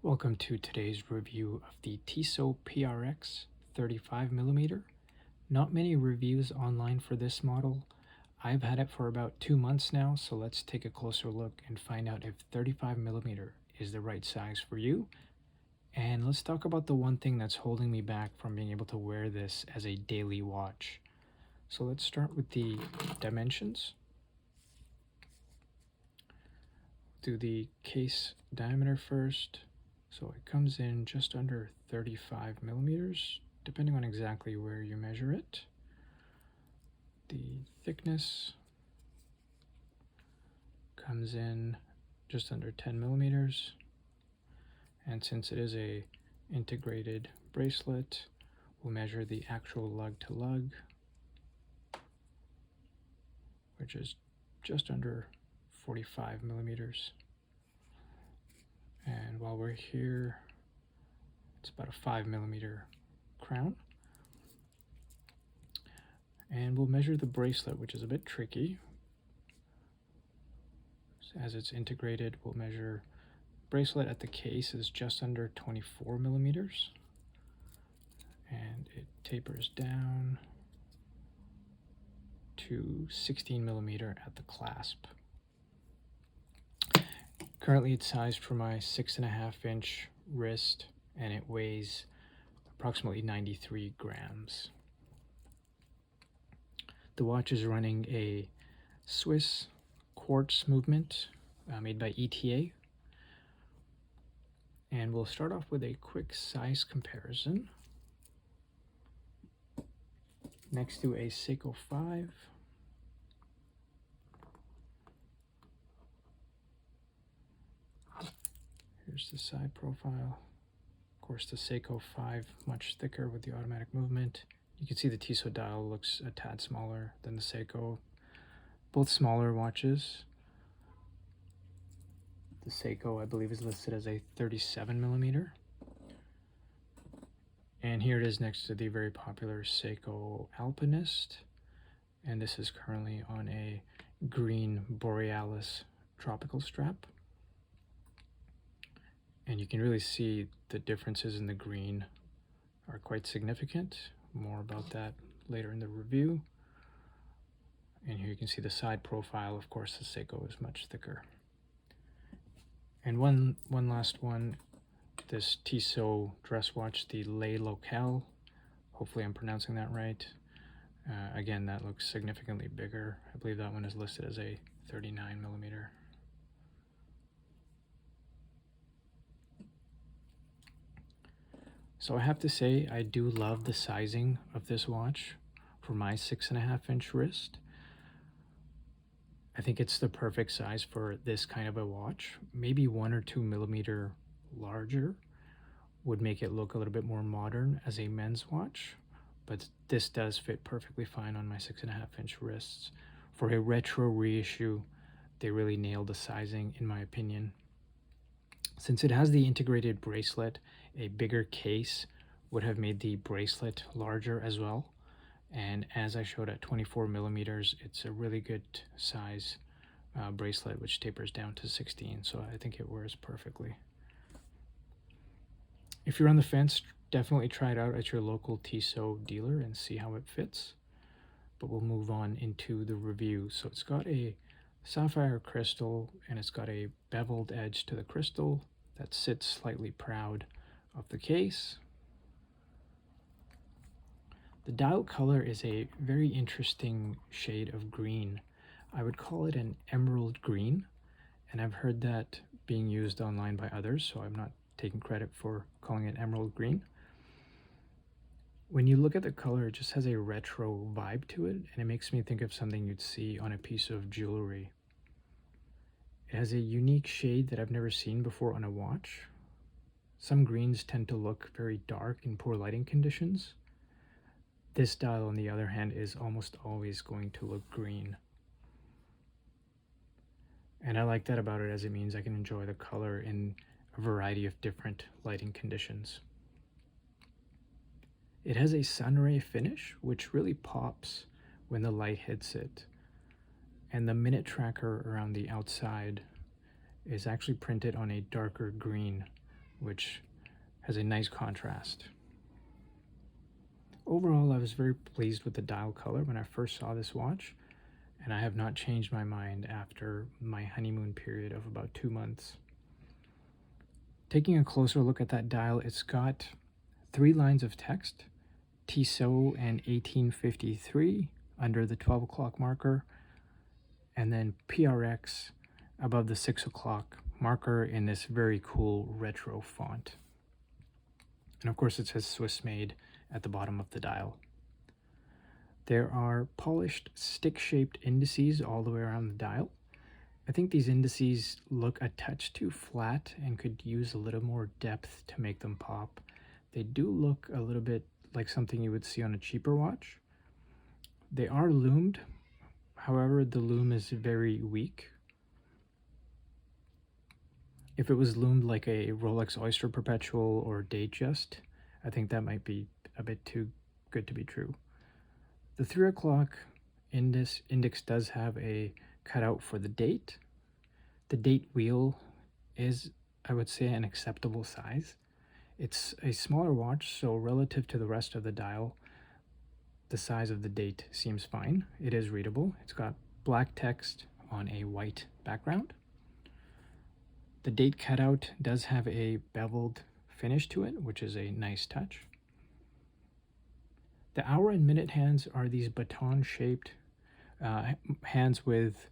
Welcome to today's review of the Tissot PRX 35mm. Not many reviews online for this model. I've had it for about 2 months now, so let's take a closer look and find out if 35mm is the right size for you. And let's talk about the one thing that's holding me back from being able to wear this as a daily watch. So let's start with the dimensions. Do the case diameter first. So it comes in just under 35mm, depending on exactly where you measure it. The thickness comes in just under 10mm. And since it is a integrated bracelet, we'll measure the actual lug to lug, which is just under 45mm. And while we're here, it's about a 5mm crown. And we'll measure the bracelet, which is a bit tricky. As it's integrated, we'll measure bracelet at the case is just under 24mm. And it tapers down to 16mm at the clasp. Currently it's sized for my 6.5-inch wrist, and it weighs approximately 93 grams. The watch is running a Swiss quartz movement made by ETA. And we'll start off with a quick size comparison. Next to a Seiko 5. Here's the side profile. Of course, the Seiko 5 much thicker with the automatic movement. You can see the Tissot dial looks a tad smaller than the Seiko. Both smaller watches. The Seiko, I believe, is listed as a 37mm. And here it is next to the very popular Seiko Alpinist. And this is currently on a green Borealis tropical strap. And you can really see the differences in the green are quite significant. More about that later in the review. And here you can see the side profile. Of course, the Seiko is much thicker. And one last one, this Tissot dress watch, the Le Locale. Hopefully I'm pronouncing that right. Again, that looks significantly bigger. I believe that one is listed as a 39mm. So I have to say, I do love the sizing of this watch for my 6.5-inch wrist. I think it's the perfect size for this kind of a watch. Maybe 1 or 2mm larger would make it look a little bit more modern as a men's watch, but this does fit perfectly fine on my 6.5-inch wrists. For a retro reissue, they really nailed the sizing, in my opinion. Since it has the integrated bracelet, a bigger case would have made the bracelet larger as well. And as I showed at 24mm, it's a really good size bracelet, which tapers down to 16, so I think it wears perfectly. If you're on the fence, definitely try it out at your local Tissot dealer and see how it fits. But we'll move on into the review. So it's got a sapphire crystal, and it's got a beveled edge to the crystal that sits slightly proud of the case. The dial color is a very interesting shade of green. I would call it an emerald green, and I've heard that being used online by others, so I'm not taking credit for calling it emerald green. When you look at the color, it just has a retro vibe to it, and it makes me think of something you'd see on a piece of jewelry. It has a unique shade that I've never seen before on a watch. Some greens tend to look very dark in poor lighting conditions. This dial, on the other hand, is almost always going to look green. And I like that about it, as it means I can enjoy the color in a variety of different lighting conditions. It has a sunray finish, which really pops when the light hits it. And the minute tracker around the outside is actually printed on a darker green which has a nice contrast. Overall, I was very pleased with the dial color when I first saw this watch, and I have not changed my mind after my honeymoon period of about 2 months. Taking a closer look at that dial, it's got 3 lines of text, Tissot and 1853 under the 12 o'clock marker, and then PRX above the 6 o'clock marker in this very cool retro font. And of course it says Swiss made at the bottom of the dial. There are polished stick-shaped indices all the way around the dial. I think these indices look a touch too flat and could use a little more depth to make them pop. They do look a little bit like something you would see on a cheaper watch. They are loomed, however the loom is very weak. If it was loomed like a Rolex Oyster Perpetual or Datejust, I think that might be a bit too good to be true. The 3 o'clock index does have a cutout for the date. The date wheel is, I would say, an acceptable size. It's a smaller watch, so relative to the rest of the dial, the size of the date seems fine. It is readable. It's got black text on a white background. The date cutout does have a beveled finish to it, which is a nice touch. The hour and minute hands are these baton-shaped hands with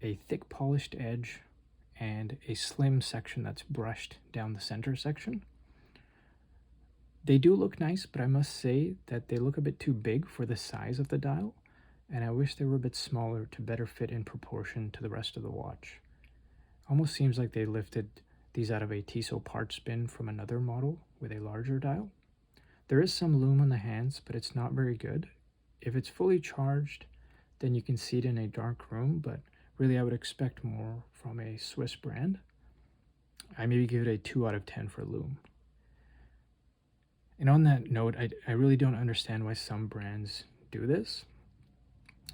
a thick polished edge and a slim section that's brushed down the center section. They do look nice, but I must say that they look a bit too big for the size of the dial, and I wish they were a bit smaller to better fit in proportion to the rest of the watch. Almost seems like they lifted these out of a Tissot part spin from another model with a larger dial. There is some loom on the hands, but it's not very good. If it's fully charged, then you can see it in a dark room, but really I would expect more from a Swiss brand. I maybe give it a 2 out of 10 for loom. And on that note, I really don't understand why some brands do this.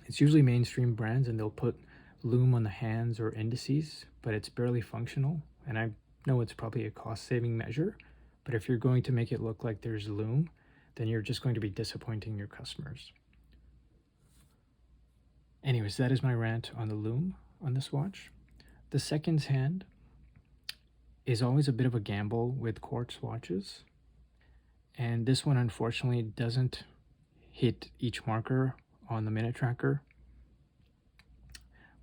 It's usually mainstream brands and they'll put loom on the hands or indices, but it's barely functional. And I know it's probably a cost-saving measure, but if you're going to make it look like there's loom, then you're just going to be disappointing your customers. Anyways, that is my rant on the loom on this watch. The seconds hand is always a bit of a gamble with quartz watches. And this one, unfortunately, doesn't hit each marker on the minute tracker.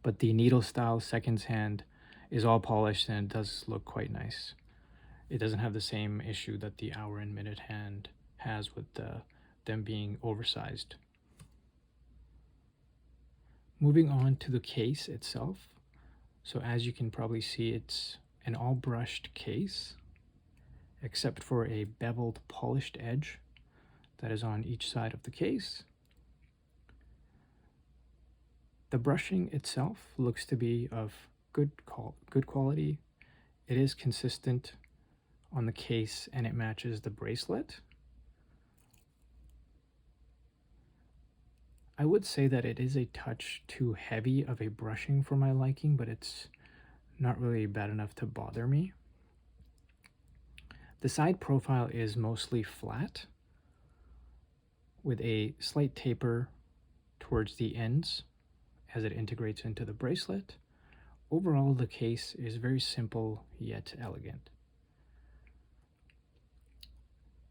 But the needle style seconds hand is all polished and it does look quite nice. It doesn't have the same issue that the hour and minute hand has with them being oversized. Moving on to the case itself. So as you can probably see, it's an all brushed case, except for a beveled polished edge that is on each side of the case. The brushing itself looks to be of good quality. It is consistent on the case and it matches the bracelet. I would say that it is a touch too heavy of a brushing for my liking, but it's not really bad enough to bother me. The side profile is mostly flat with a slight taper towards the ends as it integrates into the bracelet. Overall, the case is very simple yet elegant.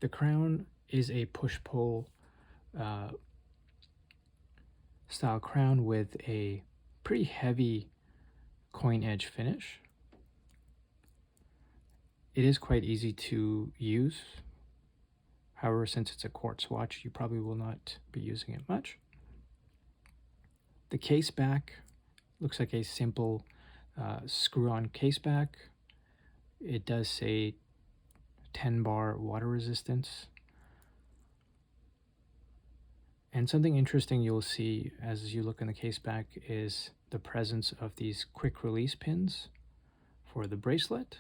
The crown is a push-pull style crown with a pretty heavy coin edge finish. It is quite easy to use. However, since it's a quartz watch, you probably will not be using it much. The case back looks like a simple screw-on case back. It does say 10 bar water resistance. And something interesting you'll see as you look in the case back is the presence of these quick release pins for the bracelet.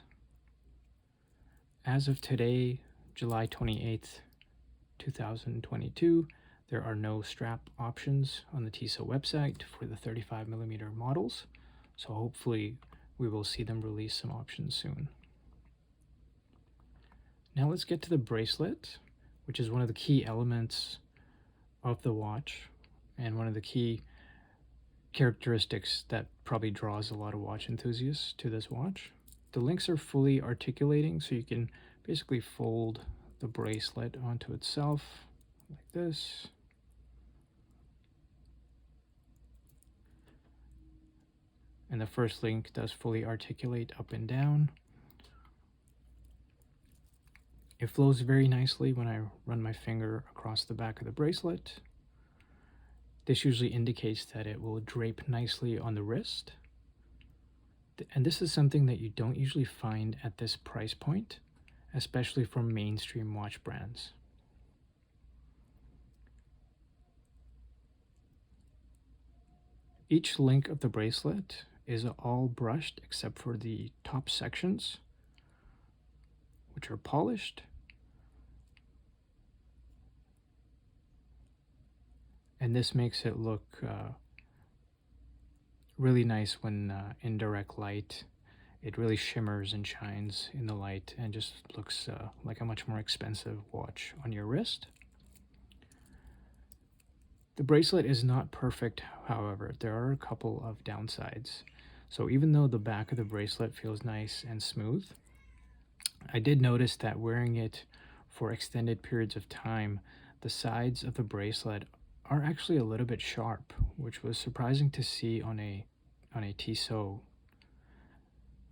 As of today, July 28th, 2022, there are no strap options on the Tissot website for the 35mm models, so hopefully we will see them release some options soon. Now let's get to the bracelet, which is one of the key elements of the watch and one of the key characteristics that probably draws a lot of watch enthusiasts to this watch. The links are fully articulating, so you can basically fold the bracelet onto itself like this. And the first link does fully articulate up and down. It flows very nicely when I run my finger across the back of the bracelet. This usually indicates that it will drape nicely on the wrist. And this is something that you don't usually find at this price point, especially from mainstream watch brands. Each link of the bracelet is all brushed except for the top sections, which are polished. And this makes it look really nice when in direct light. It really shimmers and shines in the light and just looks like a much more expensive watch on your wrist. The bracelet is not perfect, however. There are a couple of downsides. So even though the back of the bracelet feels nice and smooth, I did notice that wearing it for extended periods of time, the sides of the bracelet are actually a little bit sharp, which was surprising to see on a Tissot.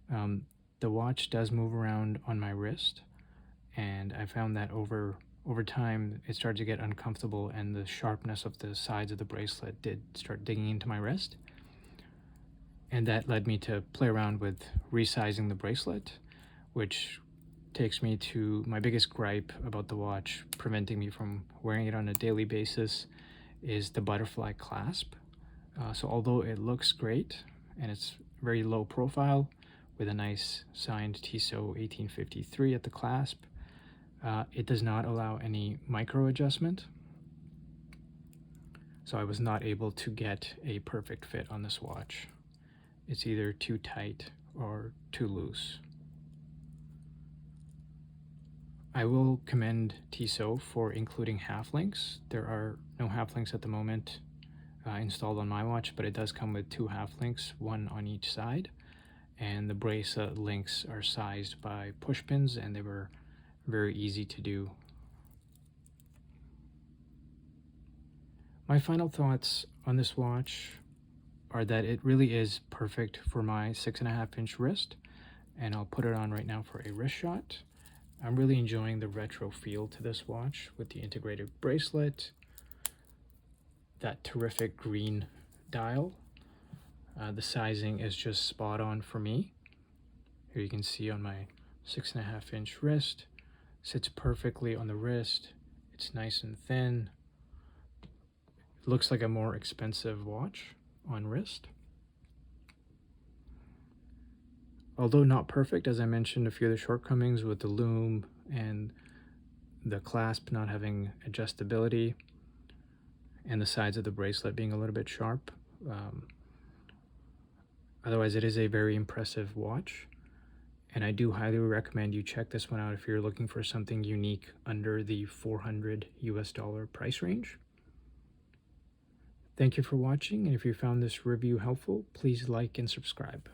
The watch does move around on my wrist, and I found that over time it started to get uncomfortable, and the sharpness of the sides of the bracelet did start digging into my wrist. And that led me to play around with resizing the bracelet, which takes me to my biggest gripe about the watch, preventing me from wearing it on a daily basis, is the butterfly clasp. So although it looks great and it's very low profile with a nice signed Tissot 1853 at the clasp, it does not allow any micro adjustment. So I was not able to get a perfect fit on this watch. It's either too tight or too loose. I will commend Tissot for including half links. There are no half links at the moment installed on my watch, but it does come with 2 half links, one on each side. And the bracelet links are sized by push pins, and they were very easy to do. My final thoughts on this watch are that it really is perfect for my 6.5-inch wrist, and I'll put it on right now for a wrist shot. I'm really enjoying the retro feel to this watch with the integrated bracelet, that terrific green dial. The sizing is just spot on for me. Here you can see on my 6.5-inch wrist, sits perfectly on the wrist. It's nice and thin. It looks like a more expensive watch on wrist. Although not perfect, as I mentioned, a few of the shortcomings with the loom and the clasp not having adjustability and the sides of the bracelet being a little bit sharp. Otherwise, it is a very impressive watch, and I do highly recommend you check this one out if you're looking for something unique under the $400 US price range. Thank you for watching, and if you found this review helpful, please like and subscribe.